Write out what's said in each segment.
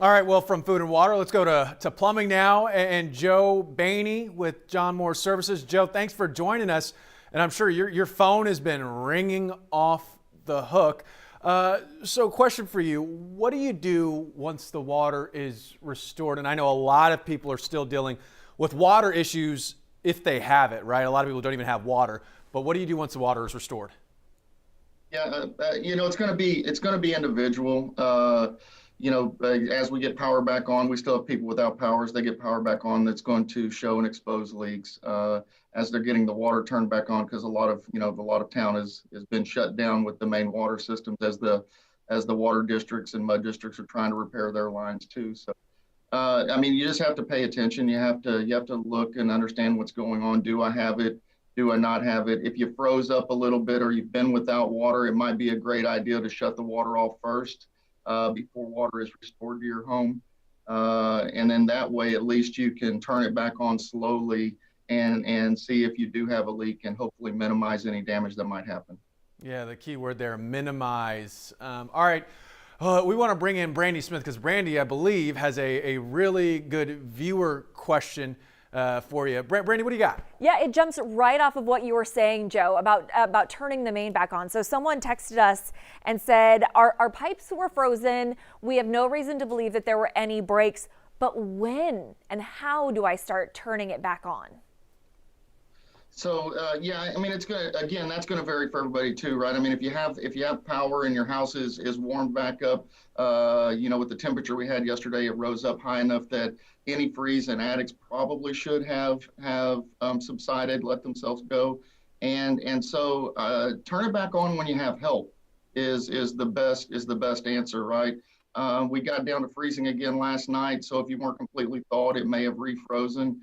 All right, well, from food and water, let's go to plumbing now. And Joe Bainey with John Moore Services. Joe, thanks for joining us. And I'm sure your phone has been ringing off the hook. So question for you, what do you do once the water is restored? And I know a lot of people are still dealing with water issues if they have it, right? A lot of people don't even have water. But what do you do once the water is restored? Yeah, it's going to be individual. As we get power back on, we still have people without power. As they get power back on, that's going to show and expose leaks as they're getting the water turned back on, because a lot of town has been shut down with the main water systems as the water districts and mud districts are trying to repair their lines too. So, you just have to pay attention. You have to look and understand what's going on. Do I have it? Do I not have it? If you froze up a little bit or you've been without water, it might be a great idea to shut the water off first before water is restored to your home. And then that way, at least you can turn it back on slowly and see if you do have a leak and hopefully minimize any damage that might happen. Yeah, the key word there, minimize. All right, we want to bring in Brandy Smith because Brandy, I believe, has a really good viewer question for you. Brandy, what do you got? Yeah, it jumps right off of what you were saying, Joe, about turning the main back on. So someone texted us and said, our pipes were frozen. We have no reason to believe that there were any breaks. But when and how do I start turning it back on? So it's gonna, again, that's gonna vary for everybody too, right? I mean, if you have power and your house is warmed back up, with the temperature we had yesterday, it rose up high enough that antifreeze and attics probably should have subsided, let themselves go, and so turn it back on when you have help is the best answer, right? We got down to freezing again last night, so if you weren't completely thawed, it may have refrozen.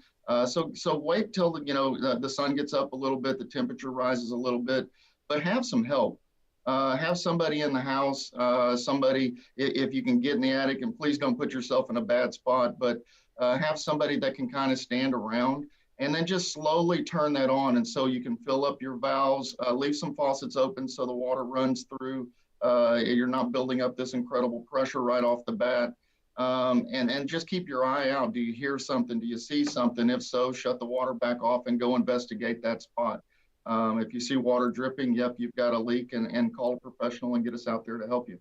So wait till the sun gets up a little bit, the temperature rises a little bit, but have some help. Have somebody in the house, somebody if you can get in the attic, and please don't put yourself in a bad spot, but have somebody that can kind of stand around and then just slowly turn that on. And so you can fill up your valves, leave some faucets open so the water runs through. You're not building up this incredible pressure right off the bat. And just keep your eye out. Do you hear something? Do you see something? If so, shut the water back off and go investigate that spot. If you see water dripping, yep, you've got a leak, and call a professional and get us out there to help you.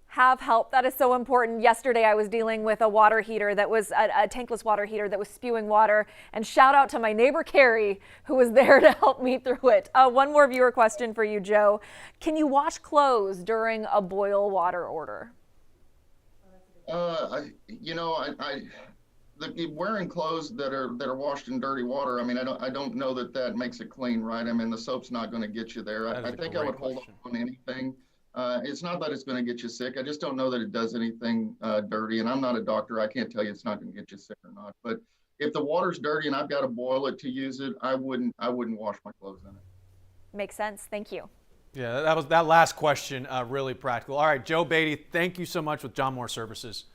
Have help. That is so important. Yesterday, I was dealing with a water heater that was a tankless water heater that was spewing water. And shout out to my neighbor, Carrie, who was there to help me through it. One more viewer question for you, Joe. Can you wash clothes during a boil water order? Wearing clothes that are washed in dirty water. I mean, I don't know that makes it clean, right? I mean, the soap's not going to get you there. I think I would hold on anything. It's not that it's going to get you sick. I just don't know that it does anything dirty. And I'm not a doctor. I can't tell you it's not going to get you sick or not. But if the water's dirty and I've got to boil it to use it, I wouldn't wash my clothes in it. Makes sense. Thank you. Yeah, that last question really practical. All right, Joe Beatty, thank you so much with John Moore Services.